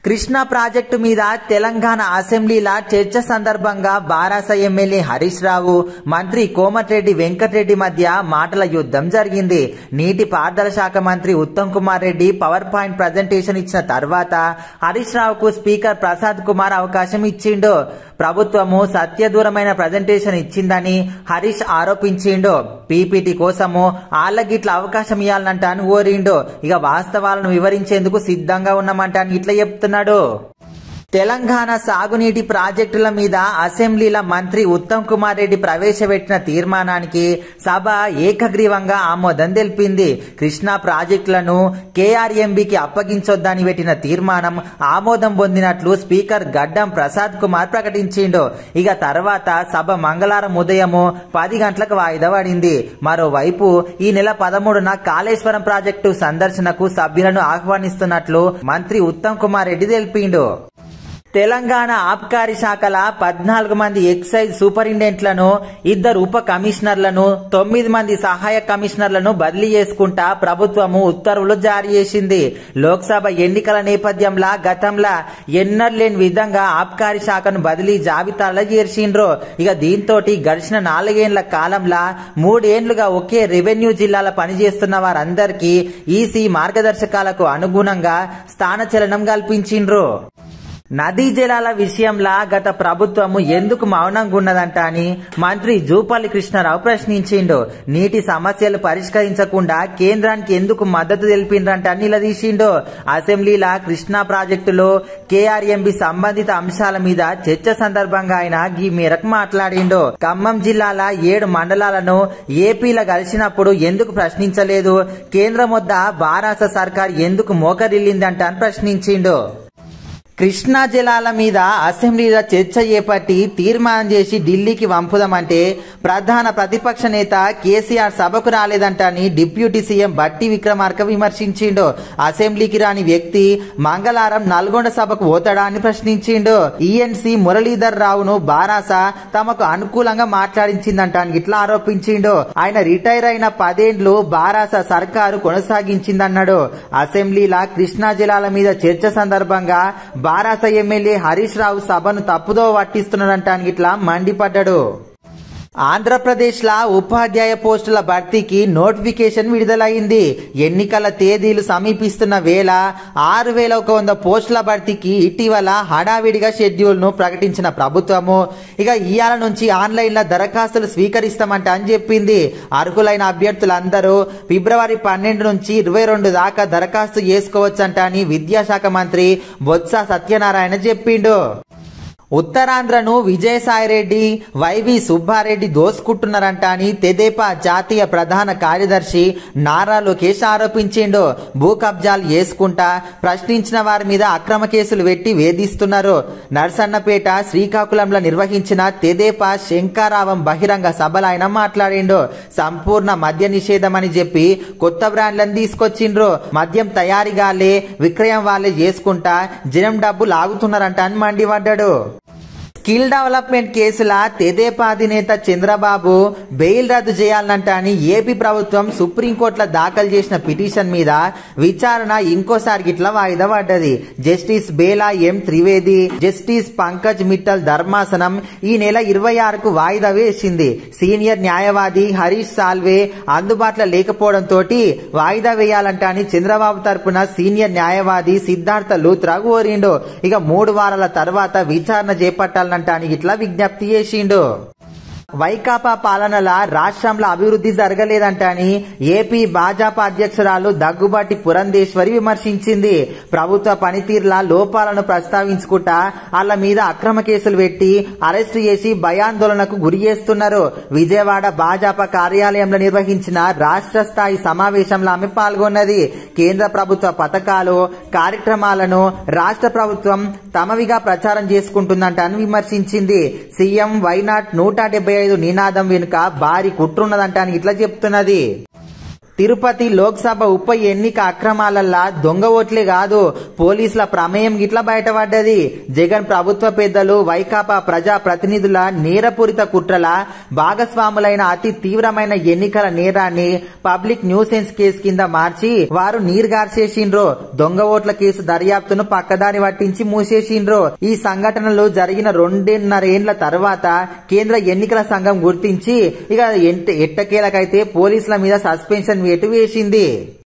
Krishna project మీద తెలంగాణ అసెంబ్లీల చర్చ సందర్భంగా బారాస ఎమ్మెల్యే హరీష్ రావు, మంత్రి కోమటిరెడ్డి వెంకటరెడ్డి మధ్య మాటల యుద్ధం జరిగింది. నీటి పారుదల శాఖ మంత్రి Uttam Kumar Reddy power point presentation ఇచ్చిన తర్వాత హరీష్ రావుకు స్పీకర్ ప్రసాద్ కుమార్ అవకాశం ఇచ్చిండు. ప్రభుత్వము సత్యదూరమైన ప్రజెంటేషన్ ఇచ్చిందని హరీష్ ఆరోపించిండు. పీపీటీ కోసము ఆళ్లగిట్ల అవకాశం ఇవ్వాలంటాను కోరిండు. ఇక వాస్తవాలను వివరించేందుకు సిద్ధంగా ఉన్నామంటాను ఇట్లా చెప్తున్నాడు. తెలంగాణ సాగునీటి ప్రాజెక్టుల మీద అసెంబ్లీల మంత్రి ఉత్తమ్ కుమార్ రెడ్డి ప్రవేశపెట్టిన తీర్మానానికి సభ ఏకగ్రీవంగా ఆమోదం తెలిపింది. కృష్ణా ప్రాజెక్టులను కేఆర్ఎంబీకి అప్పగించొద్దని పెట్టిన తీర్మానం ఆమోదం పొందినట్లు స్పీకర్ గడ్డం ప్రసాద్ కుమార్ ప్రకటించిండు. ఇక తర్వాత సభ మంగళవారం ఉదయం 10 గంటలకు వాయిదా పడింది. మరోవైపు ఈ నెల 13న కాళేశ్వరం ప్రాజెక్టు సందర్శనకు సభ్యులను ఆహ్వానిస్తున్నట్లు మంత్రి ఉత్తమ్ కుమార్ రెడ్డి తెలిపిండు. తెలంగాణ ఆబ్కారీ శాఖల 14 మంది ఎక్సైజ్ సూపరింటెండెంట్లను, 2 ఉప కమిషనర్లను, 9 మంది సహాయ కమిషనర్లను బదిలీ చేసుకుంటా ప్రభుత్వము ఉత్తర్వులు జారీ చేసింది. లోక్సభ ఎన్నికల నేపథ్యంలో గతంలో ఎన్నడూ లేని విధంగా ఆబ్కారీ శాఖను బదిలీ జాబితాలో చేర్చిండ్రు. ఇక దీంతో గడిచిన 4 ఏళ్ల కాలంలో 3 ఏళ్లుగా ఒకే రెవెన్యూ జిల్లాలో పనిచేస్తున్న వారందరికీ ఈసీ మార్గదర్శకాలకు అనుగుణంగా స్థానచలనం కల్పించిండ్రు. నదీ జలాల విషయంలో గత ప్రభుత్వము ఎందుకు మౌనంగా ఉన్నదంట అని మంత్రి జూపల్లి కృష్ణారావు ప్రశ్నించిండు. నీటి సమస్యలు పరిష్కరించకుండా కేంద్రానికి ఎందుకు మద్దతు తెలిపిండ్రంట నిలదీసిండు. అసెంబ్లీలో కృష్ణా ప్రాజెక్టులో కేఆర్ఎంబీ సంబంధిత అంశాల మీద చర్చ సందర్భంగా ఆయన ఈ మేరకు మాట్లాడిండు. ఖమ్మం జిల్లాల 7 మండలాలను ఏపీలో కలిసినప్పుడు ఎందుకు ప్రశ్నించలేదు, కేంద్రం వద్ద బారాస సర్కార్ ఎందుకు మోకరిల్లిందంట అని ప్రశ్నించిండు. కృష్ణా జలాల మీద అసెంబ్లీలో చర్చ చేపట్టి తీర్మానం చేసి ఢిల్లీకి పంపుదామంటే ప్రధాన ప్రతిపక్ష నేత కేసీఆర్ సభకు రాలేదంటని డిప్యూటీ సీఎం బట్టి విక్రమార్క విమర్శించిండు. అసెంబ్లీకి రాని వ్యక్తి మంగళవారం నల్గొండ సభకు పోతాడా అని ప్రశ్నించిండు. ఈఎన్సీ మురళీధర్ రావును బారాస తమకు అనుకూలంగా మాట్లాడించిందంట ఇట్లా ఆరోపించిండు. ఆయన రిటైర్ అయిన 10 ఏళ్లు బారాస సర్కారు కొనసాగించిందన్నాడు. అసెంబ్లీలో కృష్ణా జలాల మీద చర్చ సందర్భంగా బారాస ఎమ్మెల్యే హరీష్ రావు సభను తప్పుదో పట్టిస్తున్నాడంటానికి ఇట్లా మండిపడ్డాడు. ఆంధ్రప్రదేశ్ లా ఉపాధ్యాయ పోస్టుల భర్తీకి నోటిఫికేషన్ విడుదలైంది. ఎన్నికల తేదీలు సమీపిస్తున్న వేళ 6100 పోస్టుల భర్తీకి ఇటీవల హడావిడిగా షెడ్యూల్ ను ప్రకటించిన ప్రభుత్వము ఇక ఇయాల నుంచి ఆన్లైన్ లో దరఖాస్తులు స్వీకరిస్తామంట అని చెప్పింది. అర్హులైన అభ్యర్థులందరూ ఫిబ్రవరి 12 నుంచి 22 దాకా దరఖాస్తు చేసుకోవచ్చంట అని విద్యాశాఖ మంత్రి బొత్స సత్యనారాయణ చెప్పిండు. ఉత్తరాంధ్రను విజయసాయిరెడ్డి, వైవి సుబ్బారెడ్డి దోసుకుంటున్నారంట అని తెదేపా జాతీయ ప్రధాన కార్యదర్శి నారా లోకేష్ ఆరోపించిండు. భూ కబ్జాలు చేసుకుంటా ప్రశ్నించిన వారి మీద అక్రమ కేసులు పెట్టి వేధిస్తున్నారు. నర్సన్నపేట, శ్రీకాకుళంలో నిర్వహించిన తెదేపా శంకారావం బహిరంగ సభలో ఆయన మాట్లాడిండు. సంపూర్ణ మద్య నిషేధం అని చెప్పి కొత్త బ్రాండ్లను తీసుకొచ్చిండ్రు. మద్యం తయారీగాలే, విక్రయం వాళ్ళే చేసుకుంటా జనం డబ్బు లాగుతున్నారంట అని మండిపడ్డాడు. స్కిల్ డెవలప్మెంట్ కేసుల తెదేపా అధినేత చంద్రబాబు బెయిల్ రద్దు చేయాలంట అని ఏపీ ప్రభుత్వం సుప్రీంకోర్టులో దాఖలు చేసిన పిటిషన్ మీద విచారణ ఇంకోసారి గిట్ల వాయిదా పడ్డది. జస్టిస్ బేలా ఎం త్రివేది, జస్టిస్ పంకజ్ మిట్టల్ ధర్మాసనం ఈ నెల 26కు వాయిదా వేసింది. సీనియర్ న్యాయవాది హరీష్ సాల్వే అందుబాటులో లేకపోవడంతో వాయిదా వేయాలంట అని చంద్రబాబు తరపున సీనియర్ న్యాయవాది సిద్ధార్థ లూత్రా కోరిండు. ఇక 3 వారాల తర్వాత విచారణ చేపట్టాలని ఇట్లా విజ్ఞప్తి చేసిండు. వైకాపా పాలనల రాష్ట్రంలో అభివృద్ధి జరగలేదంటని ఏపీ భాజపా అధ్యక్షురాలు దగ్గుబాటి పురంధేశ్వరి విమర్శించింది. ప్రభుత్వ పనితీరుల లోపాలను ప్రస్తావించుకుంటా వాళ్ళ మీద అక్రమ కేసులు పెట్టి అరెస్టు చేసి భయాందోళనకు గురి చేస్తున్నారు. విజయవాడ భాజపా కార్యాలయంలో నిర్వహించిన రాష్ట్ర స్థాయి సమావేశంలో ఆమె పాల్గొన్నది. కేంద్ర ప్రభుత్వ పథకాలు, కార్యక్రమాలను రాష్ట్ర ప్రభుత్వం తమవిగా ప్రచారం చేసుకుంటుందంట అని విమర్శించింది. సీఎం వైనాట్ 175 నినాదం వెనుక భారీ కుట్రున్నదంటానికి ఇట్లా చెప్తున్నది. తిరుపతి లోక్సభ ఉప ఎన్నిక అక్రమాలల్లా దొంగ ఓట్లే కాదు పోలీసుల ప్రమేయం గిట్లా బయటపడ్డది. జగన్ ప్రభుత్వ పెద్దలు వైకాపా ప్రజా ప్రతినిధుల నేరపూరిత కుట్రల భాగస్వాములైన అతి తీవ్రమైన ఎన్నికల నేరాన్ని పబ్లిక్ న్యూసెన్స్ కేసు కింద మార్చి వారు నీరుగార్చేసిండ్రో. దొంగ ఓట్ల కేసు దర్యాప్తును పక్కదారి పట్టించి మూసేసిండ్రో. ఈ సంఘటనలు జరిగిన 2.5 ఏండ్ల తర్వాత కేంద్ర ఎన్నికల సంఘం గుర్తించి ఇక ఎట్టకేలకైతే పోలీసుల మీద సస్పెన్షన్ వేటు వేసింది.